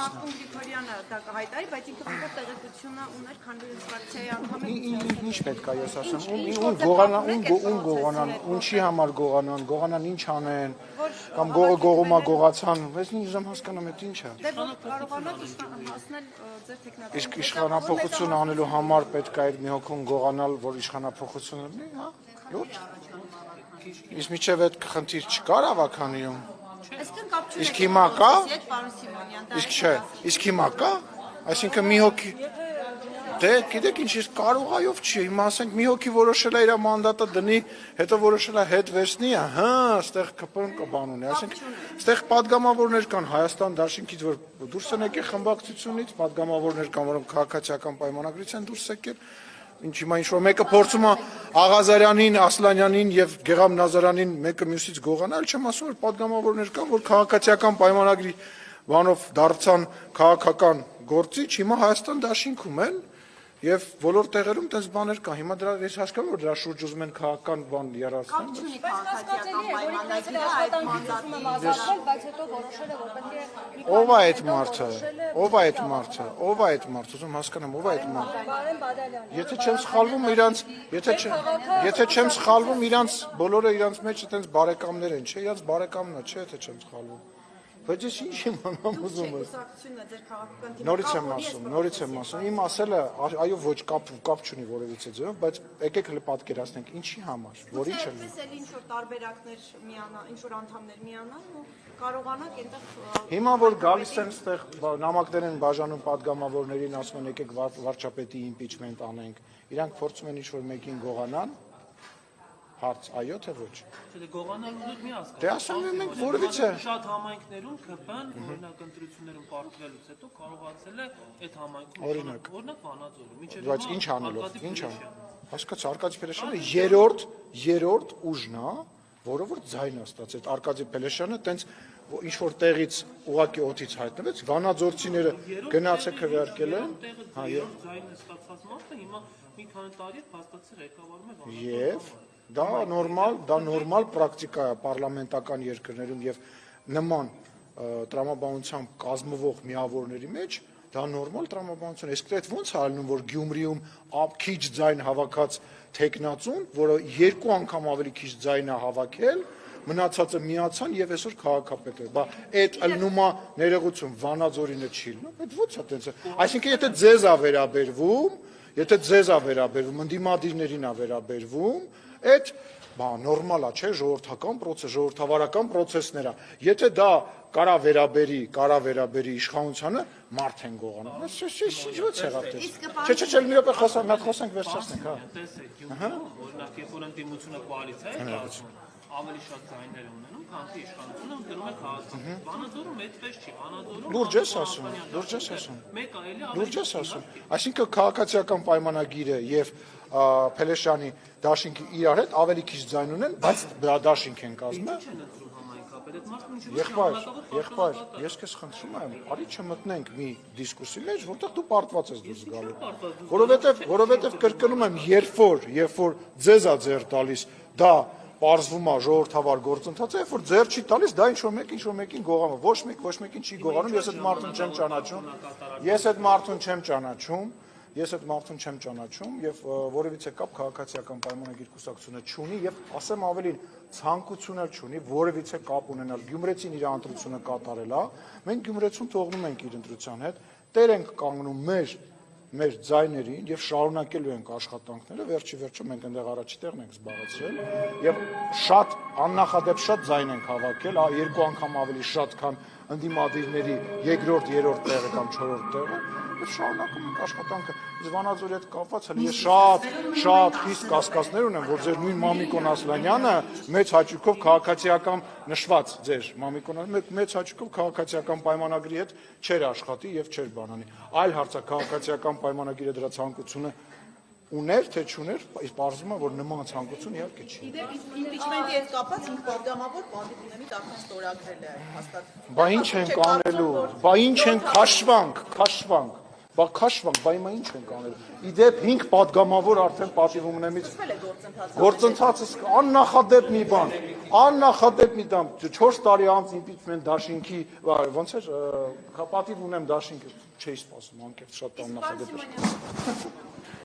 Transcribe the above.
Մարտուն Գրիգորյանը դա կհայտարարի, բայց ինքը որտեղ տեղեկությունը ուներ, քանի որ ֆրակցիայի անդամ է։ Ինչ պետք է ես ասեմ, ում գողանան, ինչի համար գողանան ինչ անեն, կամ գողումա գողացան, ես ինձ հասկանամ այդ ինչ է։ Դե կարողանաք հասնել ձեր տեխնիկական։ Իսկ իշխանափոխություն անելու համար պետք է այդ մի հոգուն գողանալ, որ իշխանափոխություն լինի, հա։ Լուրջ։ Իսկ միջև այդ խնդիր չկար ավականիում։ Իսկ հիմա կա։ Իսկ չէ, իսկ հիմա կա։ Այսինքն մի հոգի դե գիտեք ինչ իսկ կարողայով չի, հիմա ասենք մի հոգի որոշել է իր մանդատը դնի, հետո որոշել է հետ վերցնի, հա, այստեղ ԿՊ-ն կբան ունի, այսինքն այստեղ падգամավորներ կան Հայաստան դաշինքից, որ դուրս են եկել խմբակցությունից, падգամավորներ կան, որոնք քաղաքացիական պայմանագրից են դուրս եկել, ինչ հիմա ինչ-որ մեկը փորձում է Աղազարյանին, Ասլանյանին եւ Գեգամ Նազարյանին մեկը մյուսից գողանալ, չեմ ասում որ падգամավորներ կան, որ քաղաքացիական պայմանագրի բանով դարձան քաղաքական գործիչ, հիմա Հայաստան դաշինքում են եւ բոլոր տեղերում տես բաներ կան։ Հիմա դրա ես հասկանում որ դրա շուրջ ուզում են քաղաքական բան երազել։ Ո՞վ է այդ մարդը։ Ուզում հասկանամ ով է այդ մարդը։ Եթե չեմ սխալվում իրանց բոլորը իրանց մեջ այտենց բարեկամներ են, չէ՞, իրանց բարեկամն է, չէ՞, եթե չեմ սխալվում։ Բայց ես ինչ իմանամ ուզում եմ։ Նորից եմ ասում, իմ ասելը այո ոչ կապ չունի որևիցե ձևով, բայց եկեք հələ պատկերացնենք ինչի համար, որ ինչ է։ Ես էլ ինչ որ տարբերակներ միանան, ինչ որ անդամներ միանան ու կարողանանք այնտեղ Հիմա որ գալիս են այդտեղ նամակներ են բաժանում падգամավորներին, ասում են եկեք վարչապետի իմպիչմենտ անենք, իրանք փորձում են ինչ որ մեկին գողանան հարց, այո թե ոչ։ Չէ, գողանալու մի հասկանում։ Դե ասում եմ մենք որևիցե շատ համայնքներում ԿՊ-ն օրինակ ընտրություններում պարտվելուց հետո կարողացել է այդ համայնքում օրինակ Վանաձորում։ Բայց ինչ անելով, հասկացա Արկադի Փելեշյանը երրորդ ուժն է, որը որ ձայն է ստացել։ Արկադի Փելեշյանը տենց ինչ որ տեղից ուղակի օդից հայտնվեց, վանաձորցիները գնացել քվեարկել են, հա եւ ձայնը ստացած մարդը հիմա մի քանի տարի հաստատել ղեկավարում է Վանաձորում։ Եվ դա նորմալ պրակտիկա է պարլամենտական երկրներում եւ նման տրամաբանությամբ կազմվող միավորների մեջ դա նորմալ տրամաբանություն է։ Իսկ դա ոնց է ալնում որ Գյումրիում քիչ ձայն հավաքած տեխնացուն, որը երկու անգամ ավելի քիչ ձայն է հավաքել, մնացածը միացան եւ այսօր քաղաքապետ է։ Բա այդ ըլնումա ներողություն Վանաձորինը չի լինում, այդ ո՞նց է տենց։ Այսինքն եթե ձեզ է վերաբերվում, ընդդիմադիրներին է վերաբերվում, այդ բան նորմալ է, չէ, ժողովրդավարական process-ներ է։ Եթե դա կարա վերաբերի իշխանությանը, մարդ են գողանում։ Ո՞նց եղավ դա։ Չէ, մի րոպե խոսանք վերջացնենք, հա։ Տեսեք, օրինակ երբ որ ընդդիմությունը կոալիցիա է կազմում, ավելի շատ ձայներ ունենում, քան թե իշխանությունը ընտրում է քաղաքացի։ Վանաձորում այդպես չի, Վանաձորում Լուրջ ես ասում։ Այսինքն քաղաքացիական պայմանագիրը եւ Փելեշյանի դաշինքի իրար հետ ավելի քիչ ձայն ունեն, բայց դրա դաշինք են կազմում։ Եղբայր, ես քեզ խնդրում եմ, արի չմտնենք մի դիսկուսի մեջ, որտեղ դու պարտված ես դուրս գալու։ Որովհետեւ կրկնում եմ, երբ որ ձեզ է ձեռ տալիս, դա պարզվում է ժողովրդավար գործընթաց, երբ որ ձեռ չի տալիս, դա ինչ որ մեկին գողանում, ոչ մեկին չի գողանում, ես այդ մարդուն չեմ ճանաչում եւ որևիցե կապ քաղաքացիական պայմանագիր կուսակցությունը չունի եւ ասեմ ավելին ցանկություն էլ չունի որևիցե կապ ունենալ Գյումրեցին իր ընտրությունը կատարել է մենք Գյումրեցուն թողնում ենք իր ընտրության հետ տեր ենք կանգնում մեր ձայներին եւ շարունակելու ենք աշխատանքները վերջի վերջում մենք այնտեղ առաջի տեղն ենք զբաղեցրել եւ շատ աննախադեպ շատ ձայն ենք հավաքել երկու անգամ ավելի շատ քան ընդդիմադիրների երկրորդ, երրորդ տեղը կամ չորրորդ տեղը եւ շարունակում ենք աշխատանքը Վանաձորի հետ կապված հələ ես շատ խիստ կասկածներ ունեմ որ ձեր նույն Մամիկոն Ասլանյանը մեծ հաճույքով քաղաքացիական նշված ձեր Մամիկոն մեծ հաճույքով քաղաքացիական պայմանագրի հետ չեր աշխատի եւ չեր բանանի այլ հարց է քաղաքացիական պայմանագիրը դրա ցանկությունը ուներ թե չուներ, իսկ պարզվում է որ նման ցանկություն իհարկե չի։ Իմպիչմենտի հետ կապված ինք պատգամավոր պատիվների արդեն ստորագրել է հաստատ։ Բա ինչ են կանելու, բա ինչ են քաշվանք։ Բա քաշվանք, բա հիմա ինչ ենք անել։ Իդեպ 5 падգամավոր արդեն պատիվ ունեմից գործընթացը աննախադեպ մի բան, աննախադեպ մի բան, 4 տարի անց իմպիչմենտ դաշինքի, ոնց էր, պատիվ ունեմ դաշինքը, չէի սպասում, անկեղծ շատ աննախադեպ էր։